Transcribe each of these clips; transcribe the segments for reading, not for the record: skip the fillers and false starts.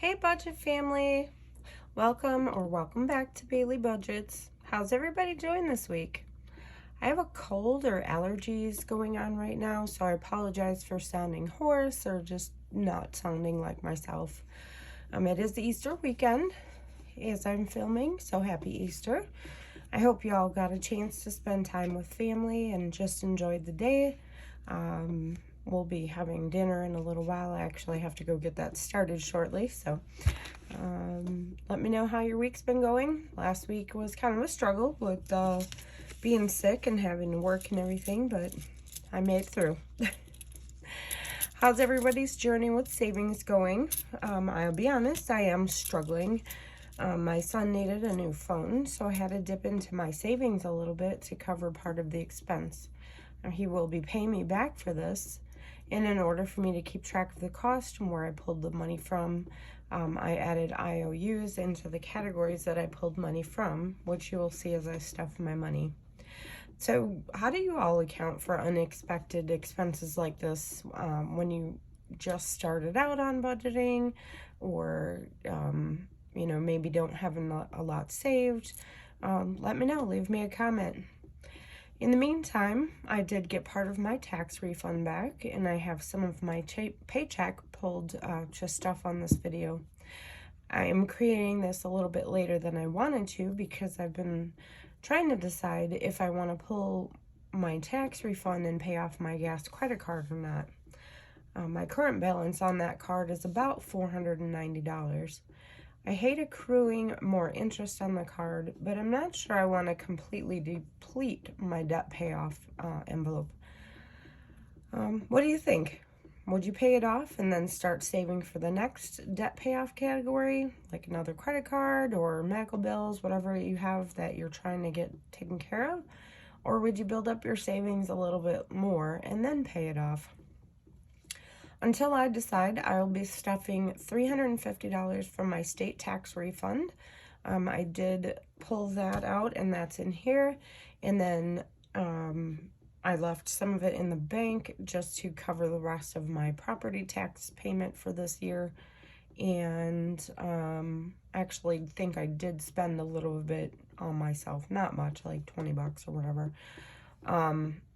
Hey budget family, welcome back to Bailey Budgets. How's everybody doing this week? I have a cold or allergies going on right now, so I apologize for sounding hoarse or just not sounding like myself. It is the Easter weekend as I'm filming, so happy Easter. I hope you all got a chance to spend time with family and just enjoyed the day. We'll be having dinner in a little while. I actually have to go get that started shortly, so let me know how your week's been going. Last week was kind of a struggle with being sick and having to work and everything, but I made it through. How's everybody's journey with savings going? I'll be honest, I am struggling. My son needed a new phone, so I had to dip into my savings a little bit to cover part of the expense. Now, he will be paying me back for this, and in order for me to keep track of the cost and where I pulled the money from, I added IOUs into the categories that I pulled money from, which you will see as I stuff my money. So how do you all account for unexpected expenses like this when you just started out on budgeting, or maybe don't have a lot saved? Let me know. Leave me a comment. In the meantime, I did get part of my tax refund back, and I have some of my paycheck pulled to stuff on this video. I am creating this a little bit later than I wanted to because I've been trying to decide if I want to pull my tax refund and pay off my gas credit card or not. My current balance on that card is about $490. I hate accruing more interest on the card, but I'm not sure I want to completely deplete my debt payoff envelope. What do you think? Would you pay it off and then start saving for the next debt payoff category, like another credit card or medical bills, whatever you have that you're trying to get taken care of? Or would you build up your savings a little bit more and then pay it off? Until I decide, I'll be stuffing $350 from my state tax refund. I did pull that out, and that's in here. And then I left some of it in the bank just to cover the rest of my property tax payment for this year. And actually think I did spend a little bit on myself. Not much, like 20 bucks or whatever.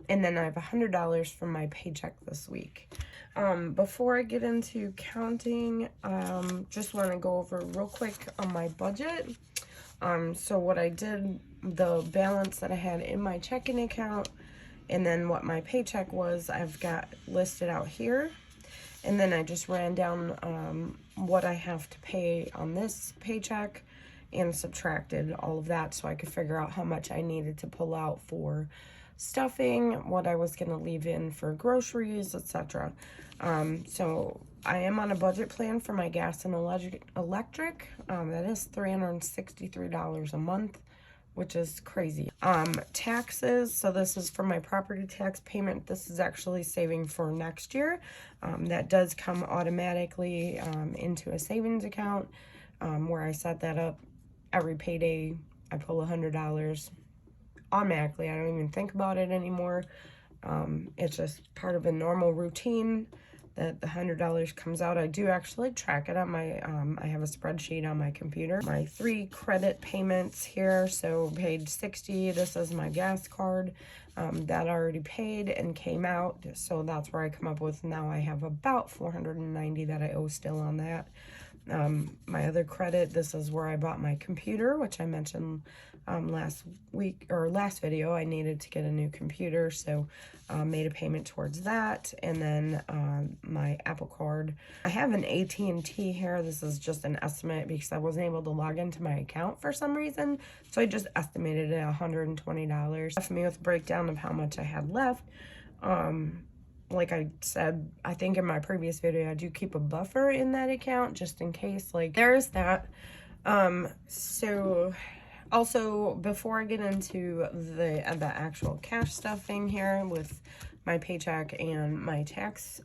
And then I have $100 from my paycheck this week. Before I get into counting, just want to go over real quick on my budget. So what I did, the balance that I had in my checking account, and then what my paycheck was, I've got listed out here. And then I just ran down what I have to pay on this paycheck and subtracted all of that so I could figure out how much I needed to pull out for stuffing, what I was going to leave in for groceries, etc. So I am on a budget plan for my gas and electric. That is $363 a month, which is crazy. Taxes, so this is for my property tax payment. This is actually saving for next year. That does come automatically into a savings account where I set that up every payday. I pull $100 automatically. I don't even think about it anymore. It's just part of a normal routine that the $100 comes out. I do actually track it on my, I have a spreadsheet on my computer. My 3 credit payments here, so paid $60, this is my gas card. That already paid and came out, so that's where I come up with now I have about $490 that I owe still on that. My other credit, this is where I bought my computer, which I mentioned last week or last video. I needed to get a new computer, so made a payment towards that. And then my Apple card, I have an AT&T here. This is just an estimate because I wasn't able to log into my account for some reason, so I just estimated it $120. Left me with a breakdown of how much I had left. Like I said, I think in my previous video, I do keep a buffer in that account just in case. Like, there's that. So also, before I get into the actual cash stuffing here with my paycheck and my tax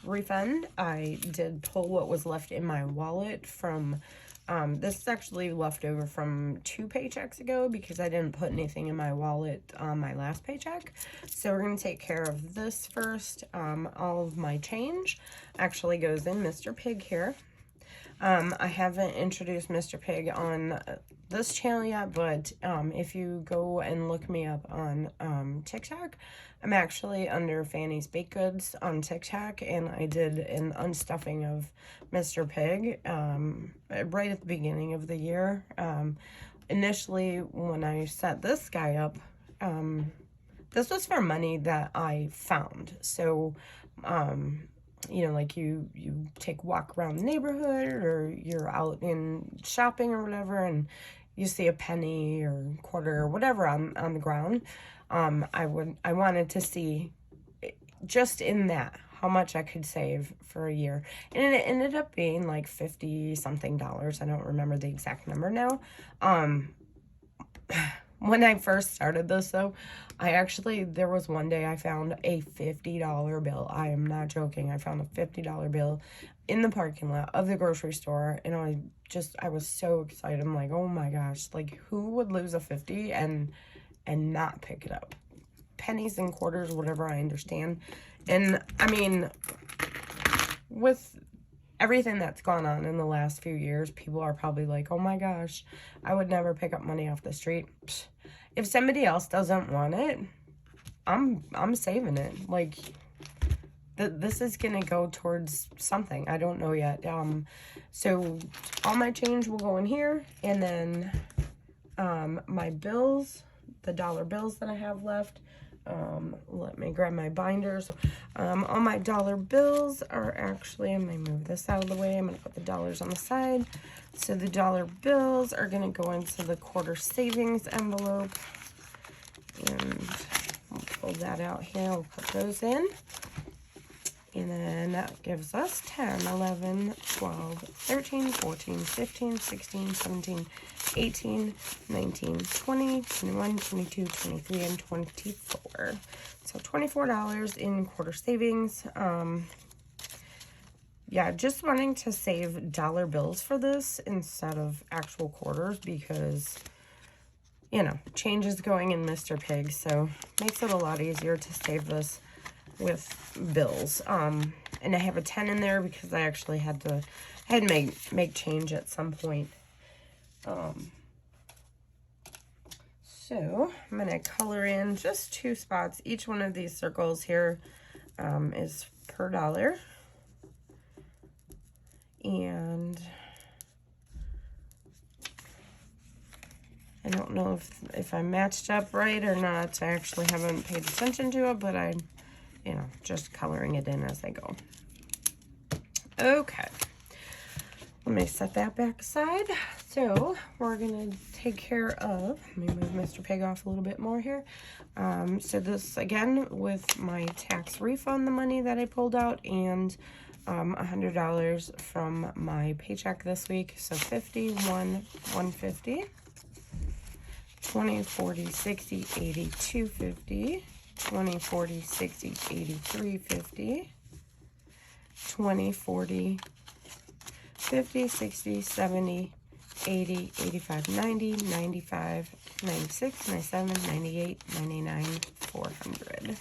refund, I did pull what was left in my wallet from this is actually left over from 2 paychecks ago because I didn't put anything in my wallet on my last paycheck. So we're going to take care of this first. All of my change actually goes in Mr. Pig here. I haven't introduced Mr. Pig on this channel yet, but if you go and look me up on TikTok, I'm actually under Fanny's Baked Goods on TikTok, and I did an unstuffing of Mr. Pig right at the beginning of the year. Initially, when I set this guy up, this was for money that I found. So, you know, like you take a walk around the neighborhood, or you're out in shopping or whatever, and you see a penny or quarter or whatever on the ground. I wanted to see just in that how much I could save for a year, and it ended up being like $50 something. I don't remember the exact number now. When I first started this, though, there was one day I found a $50 bill. I am not joking. I found a $50 bill in the parking lot of the grocery store, and I was so excited. I'm like, oh my gosh, like, who would lose a 50 and not pick it up? Pennies and quarters, whatever, I understand. And I mean, with everything that's gone on in the last few years, people are probably like, oh my gosh, I would never pick up money off the street. If somebody else doesn't want it, I'm saving it. Like, this is gonna go towards something. I don't know yet. So all my change will go in here, and then my bills, the dollar bills that I have left, let me grab my binders. All my dollar bills are actually, I'm going to move this out of the way. I'm going to put the dollars on the side. So the dollar bills are going to go into the quarter savings envelope. And I'll pull that out here. I'll put those in. And then that gives us 10, 11, 12, 13, 14, 15, 16, 17, 18, 19, 20, 21, 22, 23, and 24. So $24 in quarter savings. Yeah, just wanting to save dollar bills for this instead of actual quarters, because, you know, change is going in Mr. Pig, so makes it a lot easier to save this with bills. And I have a 10 in there because I actually had to make change at some point. So I'm going to color in just 2 spots. Each one of these circles here is per dollar. And I don't know if I matched up right or not. I actually haven't paid attention to it, but you know, just coloring it in as I go. Okay. Let me set that back aside. So we're going to take care of, let me move Mr. Pig off a little bit more here. So this, again, with my tax refund, the money that I pulled out, and $100 from my paycheck this week. So 50, 150, 20, 40, 60, 80, 250, 20, 40, 60, 80, 350, 20, 40, 50, 60, 70, 80, 85, 90, 95, 96, 97, 98, 99, 400.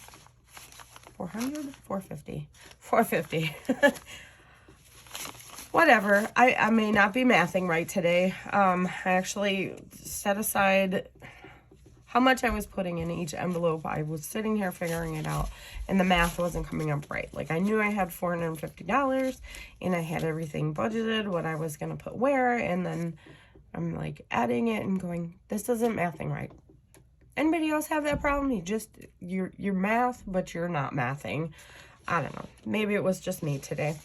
400? 450. 450. Whatever. I may not be mathing right today. I actually set aside how much I was putting in each envelope. I was sitting here figuring it out, and the math wasn't coming up right. Like, I knew I had $450, and I had everything budgeted, what I was going to put where, and then I'm, like, adding it and going, this isn't mathing right. Anybody else have that problem? You're math, but you're not mathing. I don't know. Maybe it was just me today.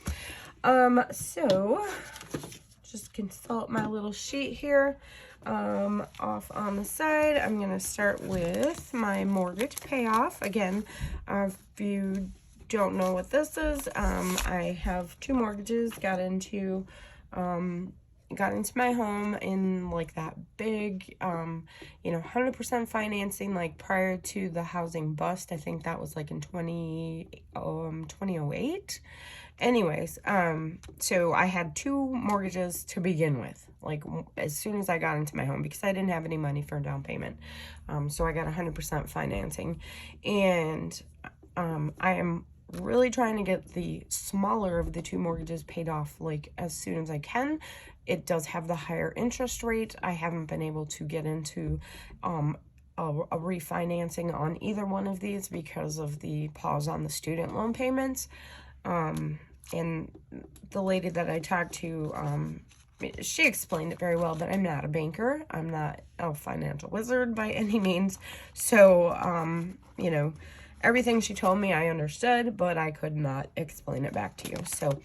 So, just consult my little sheet here. Off on the side, I'm going to start with my mortgage payoff. Again, if you don't know what this is, I have 2 mortgages, got into my home in like that big, you know, 100% financing, like prior to the housing bust. I think that was like in 2008. Anyways, so I had 2 mortgages to begin with, like as soon as I got into my home, because I didn't have any money for a down payment. So I got 100% financing, and I am really trying to get the smaller of the two mortgages paid off like as soon as I can. It does have the higher interest rate. I haven't been able to get into a refinancing on either one of these because of the pause on the student loan payments. And the lady that I talked to, she explained it very well, but I'm not a banker. I'm not a financial wizard by any means. So, you know, everything she told me I understood, but I could not explain it back to you. So,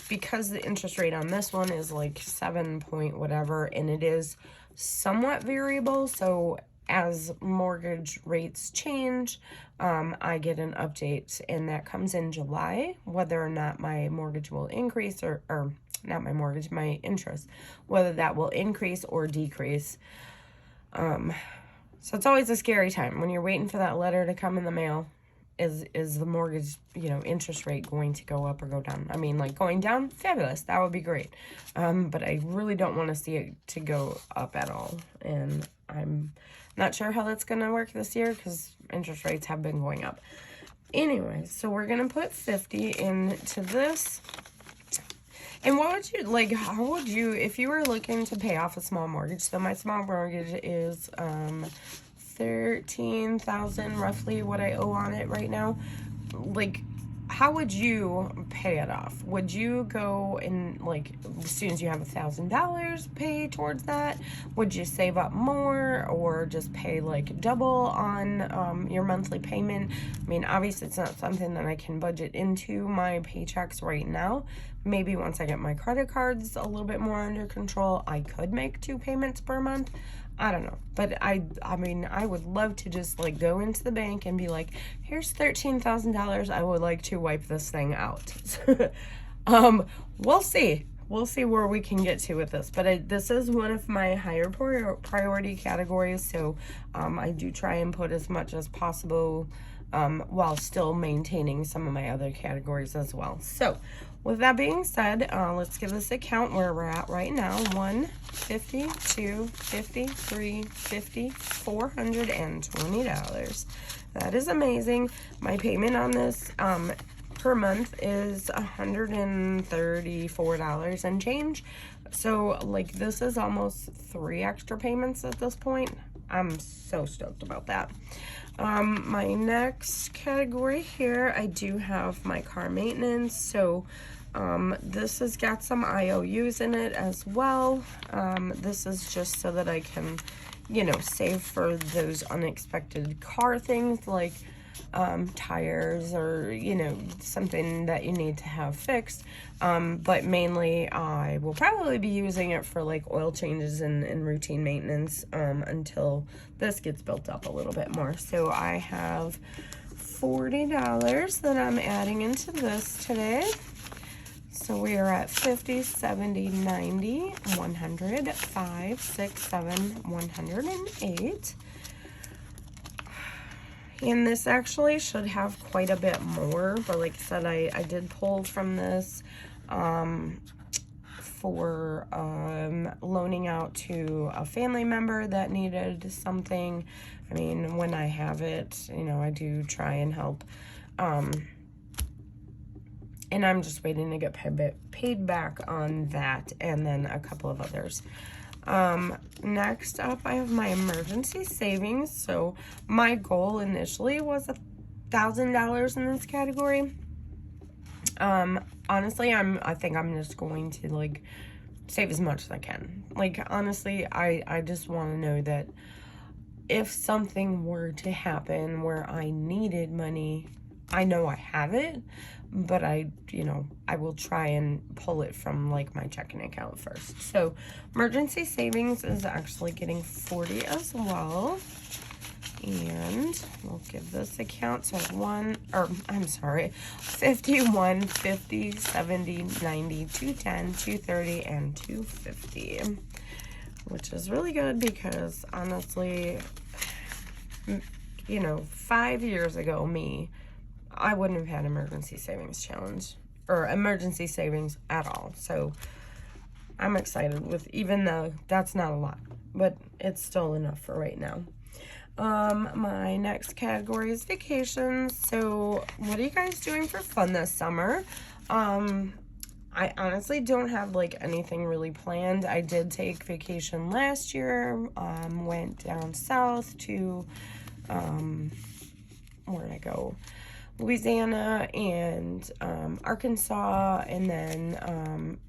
because the interest rate on this one is like 7 point whatever, and it is somewhat variable, so as mortgage rates change, I get an update, and that comes in July, whether or not my mortgage will increase, or not my mortgage, my interest, whether that will increase or decrease. So it's always a scary time when you're waiting for that letter to come in the mail. Is the mortgage, you know, interest rate going to go up or go down? I mean, like, going down, fabulous, that would be great. But I really don't want to see it to go up at all. And I'm not sure how that's going to work this year because interest rates have been going up. Anyway, so we're going to put 50 into this. And what would you, like, how would you, if you were looking to pay off a small mortgage, so my small mortgage is, $13,000 roughly what I owe on it right now. Like, how would you pay it off? Would you go and, like, as soon as you have $1,000 pay towards that? Would you save up more, or just pay like double on your monthly payment? I mean, obviously it's not something that I can budget into my paychecks right now. Maybe once I get my credit cards a little bit more under control, I could make 2 payments per month. I don't know, but I mean, I would love to just like go into the bank and be like, here's $13,000. I would like to wipe this thing out. We'll see. We'll see where we can get to with this, but this is one of my higher priority categories. So, I do try and put as much as possible, while still maintaining some of my other categories as well. So, with that being said, let's give this a count where we're at right now. 150, 250, 350, $420. That is amazing. My payment on this per month is $134 and change. So, like, this is almost 3 extra payments at this point. I'm so stoked about that. My next category here, I do have my car maintenance. So, this has got some IOUs in it as well. This is just so that I can, you know, save for those unexpected car things like tires, or, you know, something that you need to have fixed. But mainly I will probably be using it for like oil changes and routine maintenance until this gets built up a little bit more. So I have $40 that I'm adding into this today. So we are at 50, 70, 90, 100, 5, 6, 7, 108. And this actually should have quite a bit more, but like I said, I did pull from this for loaning out to a family member that needed something. I mean, when I have it, you know, I do try and help. And I'm just waiting to get paid back on that, and then a couple of others. Next up, I have my emergency savings. So my goal initially was $1,000 in this category. Honestly, I think I'm just going to like save as much as I can. Like, honestly, I just want to know that if something were to happen where I needed money, I know I have it, but I will try and pull it from like my checking account first. So emergency savings is actually getting 40 as well. And we'll give this a count. So 51, 50, 70, 90, 210, 230, and 250. Which is really good because honestly, 5 years ago, I wouldn't have had emergency savings challenge or emergency savings at all. So I'm excited with, even though that's not a lot, but it's still enough for right now. My next category is vacations. So what are you guys doing for fun this summer? I honestly don't have like anything really planned. I did take vacation last year, went down south to, where did I go? Louisiana and Arkansas, and then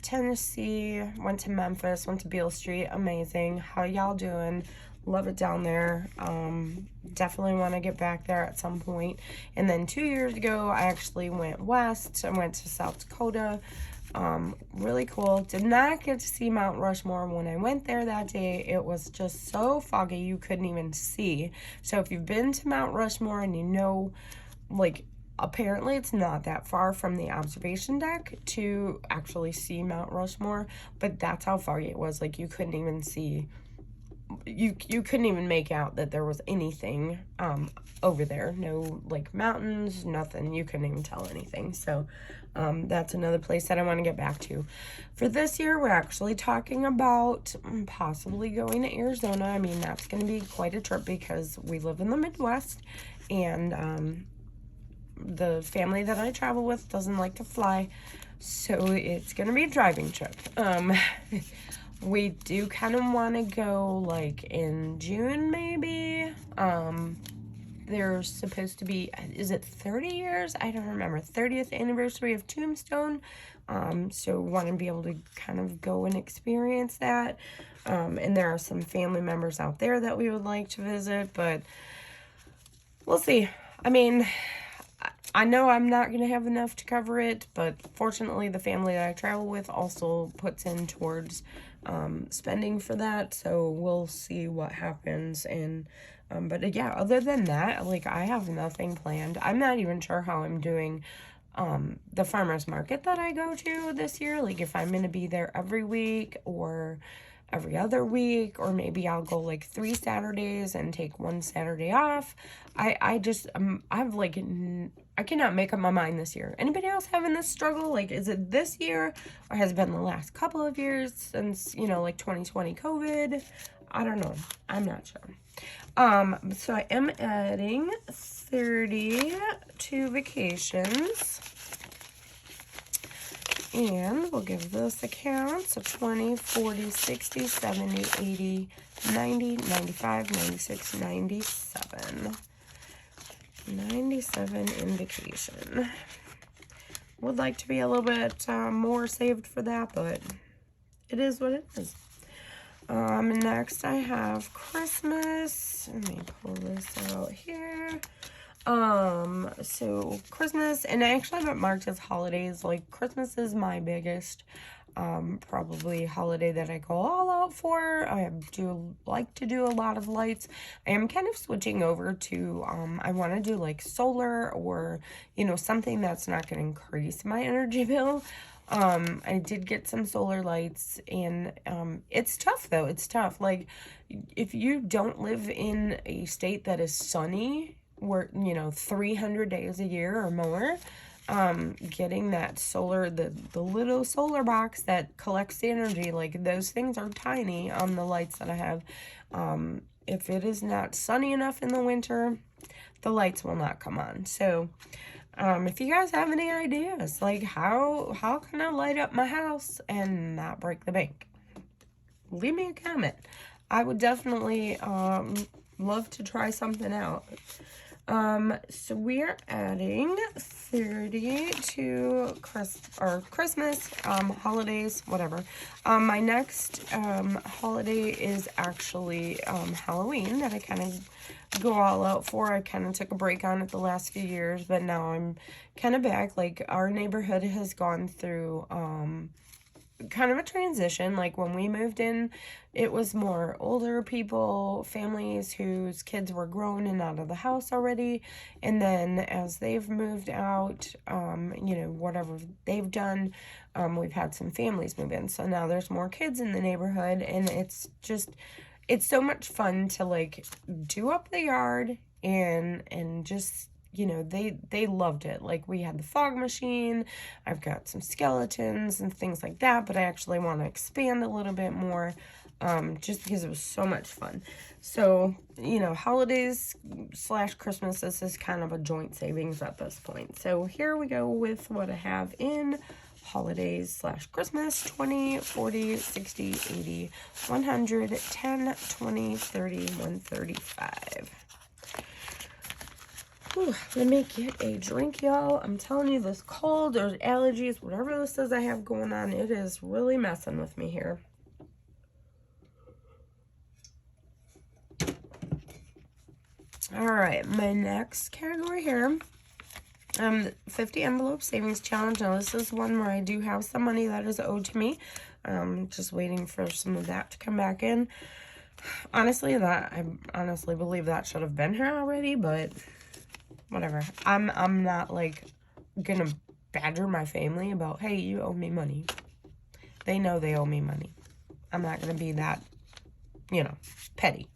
Tennessee, went to Memphis, went to Beale Street. Amazing. How y'all doing? Love it down there. Definitely want to get back there at some point. And then 2 years ago, I actually went west. I went to South Dakota. Really cool. Did not get to see Mount Rushmore when I went there that day. It was just so foggy you couldn't even see. So if you've been to Mount Rushmore and you know, like, apparently it's not that far from the observation deck to actually see Mount Rushmore, but that's how foggy it was. Like, you couldn't even see, you couldn't even make out that there was anything over there. No, like, mountains, nothing. You couldn't even tell anything. So that's another place that I want to get back to. For this year, we're actually talking about possibly going to Arizona. I mean, that's going to be quite a trip because we live in the Midwest, and the family that I travel with doesn't like to fly, so it's gonna be a driving trip. We do kind of want to go like in June, maybe. There's supposed to be, is it 30 years? I don't remember. 30th anniversary of Tombstone. So want to be able to kind of go and experience that. And there are some family members out there that we would like to visit, but we'll see. I mean, I know I'm not going to have enough to cover it, but fortunately the family that I travel with also puts in towards spending for that, so we'll see what happens. And but yeah, other than that, like, I have nothing planned. I'm not even sure how I'm doing the farmer's market that I go to this year, like if I'm going to be there every week or every other week, or maybe I'll go like 3 Saturdays and take 1 Saturday off. I just I've like I cannot make up my mind this year. Anybody else having this struggle? Like, is it this year or has it been the last couple of years since, you know, like 2020 COVID? I don't know. I'm not sure. So I am adding 30 to vacations. And we'll give this a count. So 20, 40, 60, 70, 80, 90, 95, 96, 97. 97 in vacation. Would like to be a little bit more saved for that, but it is what it is. Next I have Christmas. Let me pull this out here. So Christmas, and I actually have it marked as holidays. Like, Christmas is my biggest probably holiday that I go all out for. I do like to do a lot of lights. I am kind of switching over to I want to do like solar, or, you know, something that's not going to increase my energy bill. I did get some solar lights, and it's tough though. It's tough. Like, if you don't live in a state that is sunny, where, you know, 300 days a year or more, getting that solar, the little solar box that collects the energy, like, those things are tiny on the lights that I have. If it is not sunny enough in the winter, the lights will not come on. So if you guys have any ideas, like, how can I light up my house and not break the bank, leave me a comment. I would definitely love to try something out. So we are adding 30 to Christmas, holidays, whatever. My next holiday is actually Halloween, that I kind of go all out for. I kind of took a break on it the last few years, but now I'm kind of back. Like, our neighborhood has gone through kind of a transition. Like, when we moved in, it was more older people, families whose kids were grown and out of the house already, and then as they've moved out, you know, whatever they've done, we've had some families move in, so now there's more kids in the neighborhood, and it's so much fun to, like, do up the yard and just, you know, they loved it. Like, we had the fog machine. I've got some skeletons and things like that, but I actually want to expand a little bit more. just because it was so much fun. So, holidays / Christmas, this is kind of a joint savings at this point. So here we go with what I have in holidays / Christmas: 20, 40, 60, 80, 100, 10, 20, 30, 135. Whew, let me get a drink, y'all. I'm telling you, this cold or allergies, whatever this is I have going on, it is really messing with me here. All right, my next category here, 50 envelope savings challenge. Now, this is one where I do have some money that is owed to me. Just waiting for some of that to come back in. Honestly, I honestly believe that should have been here already, but whatever. I'm not like gonna badger my family about, hey, you owe me money. They know they owe me money. I'm not gonna be that, petty.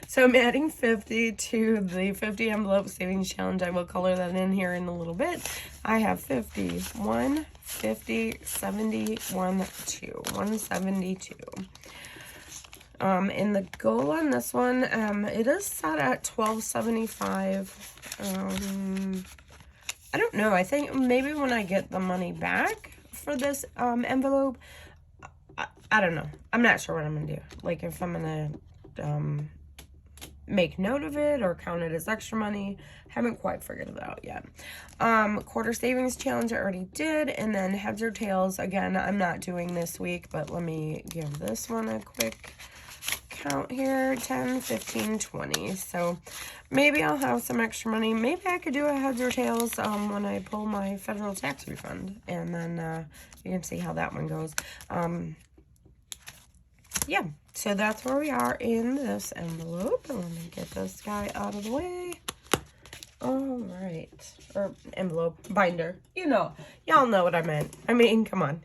So I'm adding 50 to the 50 envelope savings challenge. I will color that in here in a little bit. I have 50, 1, 50, 70, 1, 2, 172. And the goal on this one, it is set at $12.75. I don't know. I think maybe when I get the money back for this envelope, I don't know. I'm not sure what I'm gonna do. Like, if I'm gonna make note of it or count it as extra money. Haven't quite figured it out yet. Quarter savings challenge I already did, and then heads or tails, again, I'm not doing this week, but let me give this one a quick count here. 10, 15, 20. So maybe I'll have some extra money. Maybe I could do a heads or tails when I pull my federal tax refund, and then you can see how that one goes. Yeah, so that's where we are in this envelope. Let me get this guy out of the way. All right. Or envelope, binder. Y'all know what I meant. I mean, come on.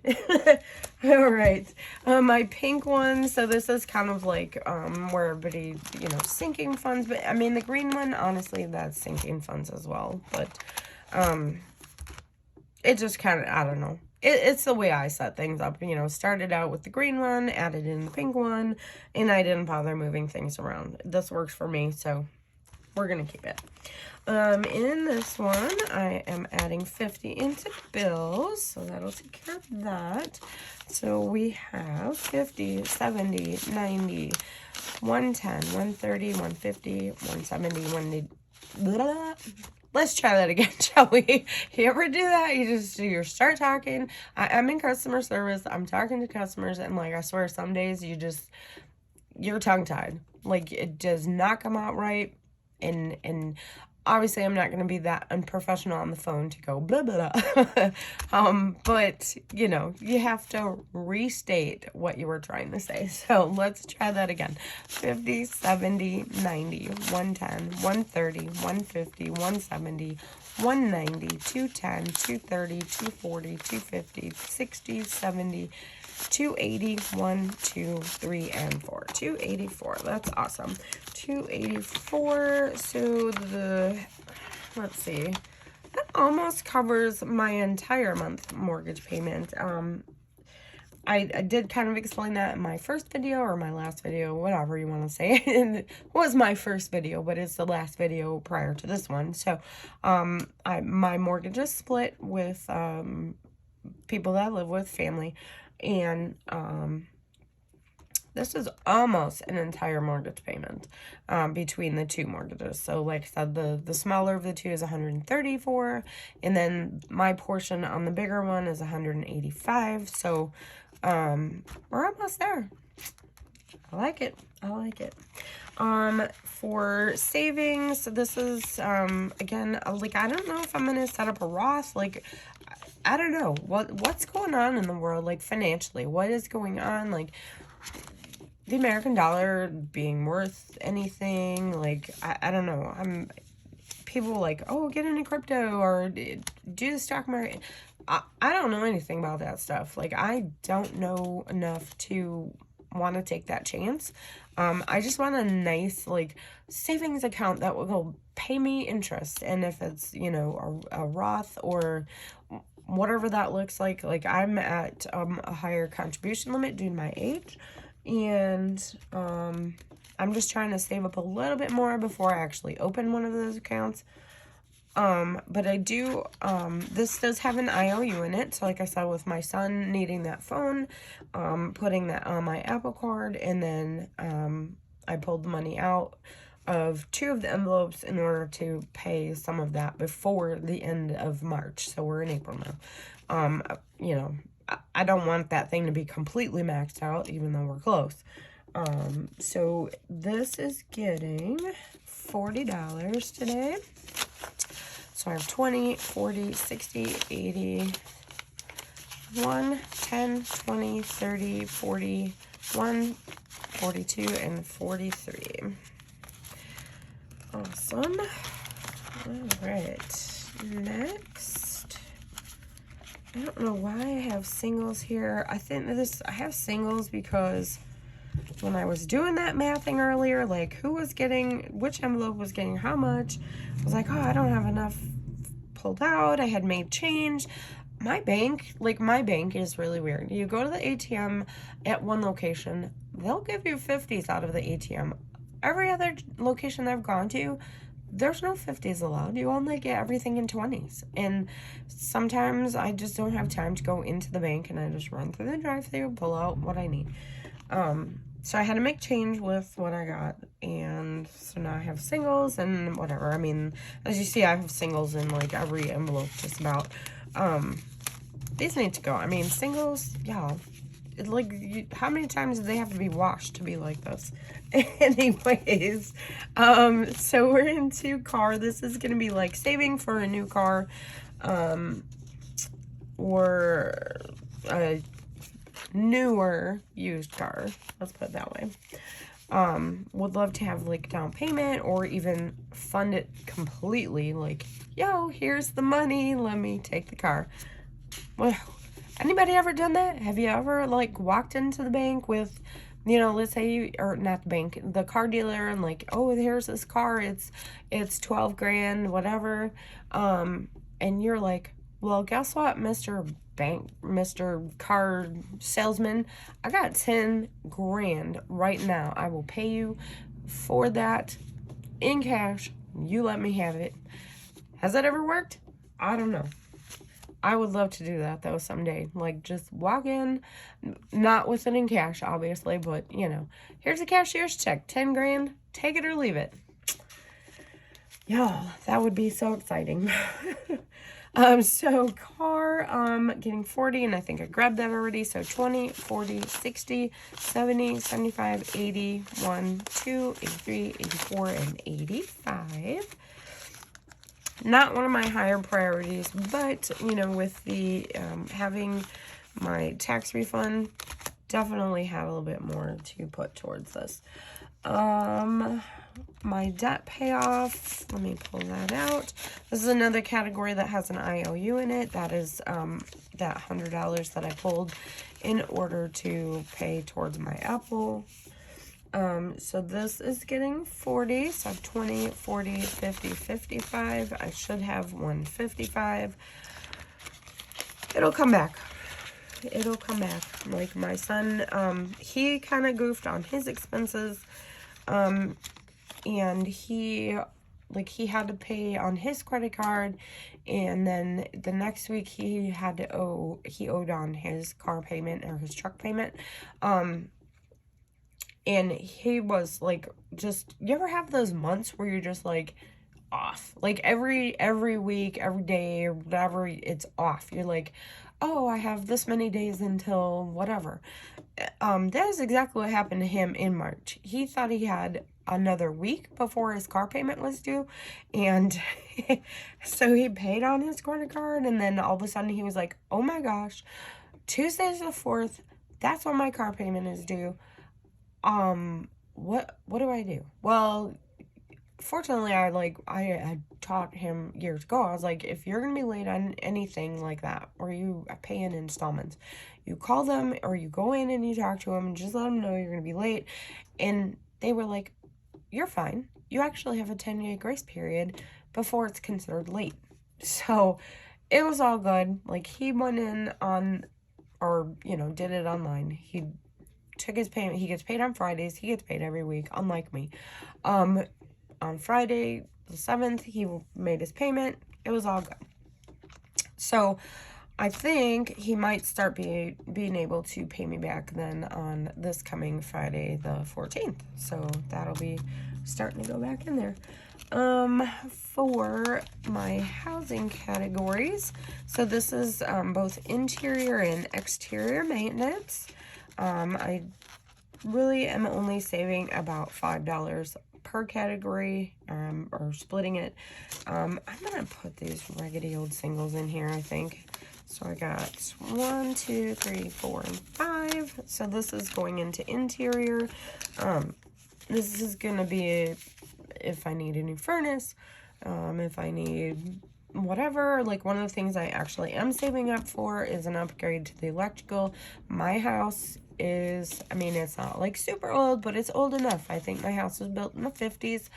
All right. My pink one, so this is kind of like where everybody, sinking funds. But, I mean, the green one, honestly, that's sinking funds as well. But it just kind of, I don't know. It's the way I set things up, started out with the green one, added in the pink one, and I didn't bother moving things around. This works for me, so we're going to keep it. In this one, I am adding 50 into bills, so that'll take care of that. So we have 50, 70, 90, 110, 130, 150, 170, 180, blah. Let's try that again, shall we? You ever do that? You start talking. I'm in customer service. I'm talking to customers, and like, I swear some days you're tongue-tied. Like, it does not come out right. And obviously I'm not going to be that unprofessional on the phone to go blah, blah, blah. But, you have to restate what you were trying to say. So let's try that again. 50, 70, 90, 110, 130, 150, 170, 190, 210, 230, 240, 250, 60, 70, 280, 1, 2, 3, and 4. 284. That's awesome. 284. So let's see. That almost covers my entire month mortgage payment. I did kind of explain that in my first video or my last video, whatever you want to say. It was my first video, but it's the last video prior to this one. So, my mortgage is split with people that I live with, family. And this is almost an entire mortgage payment between the two mortgages. So like I said, the smaller of the two is 134, and then my portion on the bigger one is 185. So we're almost there. I like it. For savings, this is again, like, I don't know if I'm gonna set up a Roth. Like, I don't know what's going on in the world, like, financially. What is going on? Like, the American dollar being worth anything. Like, I don't know. People like, oh, get into crypto or do the stock market. I don't know anything about that stuff. Like, I don't know enough to want to take that chance. I just want a nice, like, savings account that will pay me interest. And if it's, a Roth or whatever that looks like I'm at a higher contribution limit due to my age, and I'm just trying to save up a little bit more before I actually open one of those accounts. But I do, this does have an IOU in it. So like I said, with my son needing that phone, putting that on my Apple Card, and then, I pulled the money out of 2 of the envelopes in order to pay some of that before the end of March. So we're in April now. You know, I don't want that thing to be completely maxed out, even though we're close. So this is getting $40 today. So I have 20, 40, 60, 80, 1, 10, 20, 30, 40, 1, 42, and 43. Awesome. All right. Next. I don't know why I have singles here. I have singles because when I was doing that mathing earlier, like which envelope was getting how much, I was like, oh, I don't have enough pulled out. I had made change. My bank is really weird. You go to the ATM at one location, they'll give you 50s out of the ATM. Every other location I've gone to, there's no 50s allowed. You only get everything in 20s. And sometimes I just don't have time to go into the bank, and I just run through the drive-thru, pull out what I need. So I had to make change with what I got, and so now I have singles and whatever. I mean, as you see, I have singles in like every envelope just about. These need to go. I mean, singles, yeah. How many times do they have to be washed to be like this? Anyways, so we're into car. This is going to be like saving for a new car, or a newer used car. Let's put it that way. Would love to have like down payment or even fund it completely. Like, yo, here's the money. Let me take the car. Well, anybody ever done that? Have you ever like walked into the bank with, you know, let's say or not the bank, the car dealer, and like, oh, here's this car. It's 12 grand, whatever. And you're like, well, guess what, Mr. Car salesman, I got 10 grand right now. I will pay you for that in cash. You let me have it. Has that ever worked? I don't know. I would love to do that though someday. Like just walk in, not with it in cash, obviously, but you know, here's a cashier's check, 10 grand, take it or leave it. Y'all, that would be so exciting. So car, getting 40, and I think I grabbed that already. So 20, 40, 60, 70, 75, 80, 1, 2, 83, 84, and 85. Not one of my higher priorities, but, you know, with the, having my tax refund, definitely had a little bit more to put towards this. My debt payoff, let me pull that out. This is another category that has an IOU in it. That is, that $100 that I pulled in order to pay towards my Apple. So this is getting 40, so 20, 40, 50, 55. I should have 155. It'll come back. It'll come back. Like my son, he kind of goofed on his expenses, and he had to pay on his credit card, and then the next week he owed on his car payment or his truck payment, and he was like, just, you ever have those months where you're just like off, like every week, every day or whatever, it's off. You're like, oh, I have this many days until whatever. That is exactly what happened to him in March. He thought he had another week before his car payment was due, and so he paid on his credit card, and then all of a sudden he was like, oh my gosh, Tuesday's the 4th, that's when my car payment is due. What do I do? Well, fortunately, I had taught him years ago. I was like, if you're gonna be late on anything like that, or you pay in installments, you call them or you go in and you talk to them and just let them know you're gonna be late. And they were like, you're fine. You actually have a 10-day grace period before it's considered late. So it was all good. Like, he went in on, or, you know, did it online. He took his payment. He gets paid on Fridays. He gets paid every week, unlike me. On Friday the 7th, he made his payment. It was all good. So I think he might start being able to pay me back then on this coming Friday the 14th. So that'll be starting to go back in there. For my housing categories, so this is both interior and exterior maintenance. I really am only saving about $5 per category, or splitting it. I'm gonna put these raggedy old singles in here, I think. So I got 1, 2, 3, 4, and 5. So this is going into interior. This is gonna be if I need a new furnace, if I need whatever. Like, one of the things I actually am saving up for is an upgrade to the electrical. My house is, I mean, it's not like super old, but it's old enough. I think my house was built in the 50s.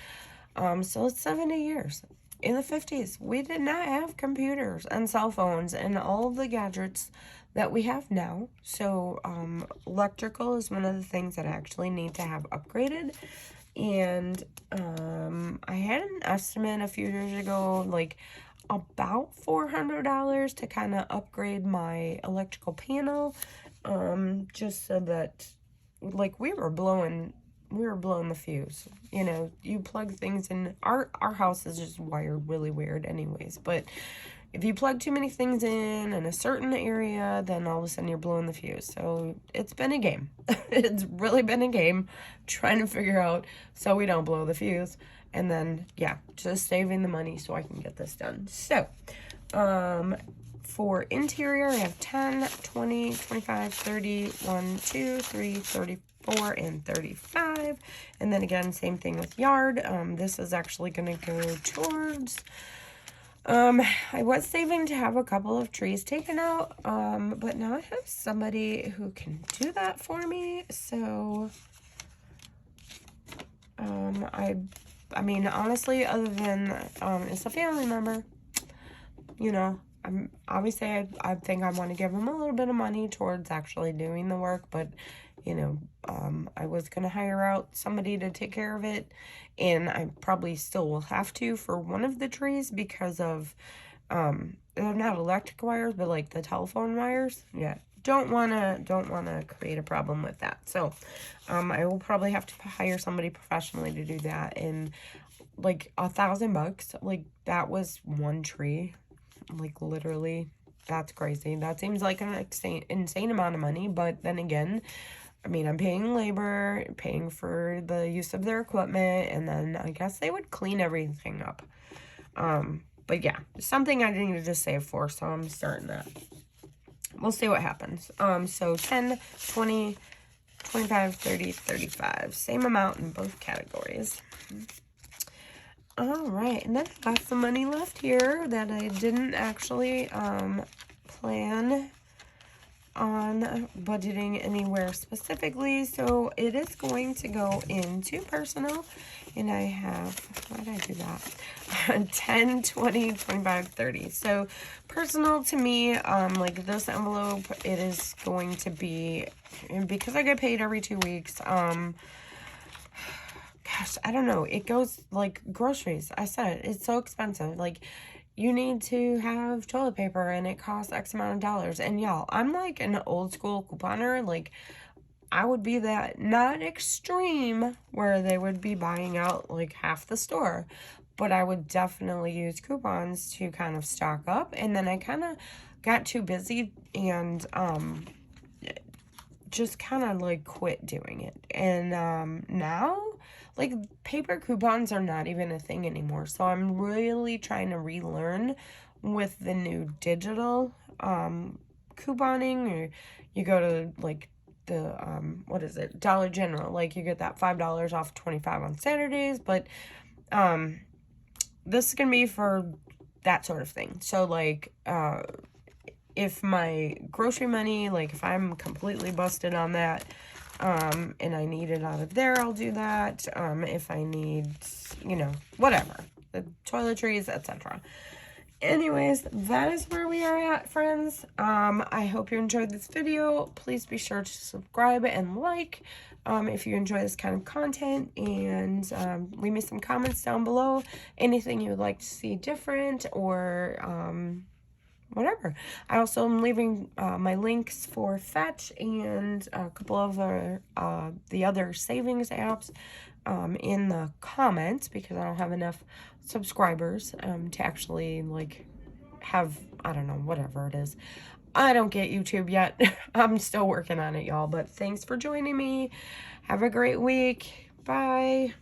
So it's 70 years. In the 50s, we did not have computers and cell phones and all of the gadgets that we have now. So electrical is one of the things that I actually need to have upgraded. And I had an estimate a few years ago, like about $400 to kind of upgrade my electrical panel. Just so that, like, we were blowing the fuse. You know, you plug things in. Our house is just wired really weird anyways, but if you plug too many things in a certain area, then all of a sudden you're blowing the fuse. So it's been a game. It's really been a game trying to figure out so we don't blow the fuse. And then, yeah, just saving the money so I can get this done. So, for interior, I have 10, 20, 25, 30, 1, 2, 3, 34, and 35. And then again, same thing with yard. This is actually going to go towards... I was saving to have a couple of trees taken out, but now I have somebody who can do that for me. So, I mean, honestly, other than, it's a family member, you know, obviously, I think I want to give him a little bit of money towards actually doing the work, but, you know, I was going to hire out somebody to take care of it, and I probably still will have to for one of the trees because of, they're not electric wires, but like the telephone wires. Yeah, don't want to create a problem with that. So, I will probably have to hire somebody professionally to do that, and like $1,000, like that was one tree. Like, literally, that's crazy. That seems like an insane amount of money, but then again, I mean, I'm paying labor, paying for the use of their equipment, and then I guess they would clean everything up. But yeah, something I needed to save for, so I'm starting that. We'll see what happens. So 10, 20, 25, 30, 35. Same amount in both categories. All right, and then I got some money left here that I didn't actually plan on budgeting anywhere specifically, so it is going to go into personal, and I have, why did I do that? 10, 20, 25, 30. So personal to me, like this envelope, it is going to be, because I get paid every 2 weeks, gosh, I don't know. It goes like groceries. I said it, it's so expensive. Like, you need to have toilet paper and it costs X amount of dollars. And y'all, I'm like an old school couponer. Like, I would be that, not extreme where they would be buying out like half the store, but I would definitely use coupons to kind of stock up. And then I kind of got too busy and just kind of like quit doing it. And now, like, paper coupons are not even a thing anymore. So I'm really trying to relearn with the new digital couponing. Or you go to like the what is it, Dollar General, like you get that $5 off 25 on Saturdays, but this is gonna be for that sort of thing. So like if my grocery money, like if I'm completely busted on that, and I need it out of there, I'll do that. If I need, you know, whatever, the toiletries, etc. anyways, that is where we are at, friends. I hope you enjoyed this video. Please be sure to subscribe and like if you enjoy this kind of content, and leave me some comments down below. Anything you would like to see different, or whatever. I also am leaving my links for Fetch and a couple of the other savings apps in the comments, because I don't have enough subscribers to actually like have, I don't know, whatever it is. I don't get YouTube yet. I'm still working on it, y'all, but thanks for joining me. Have a great week. Bye.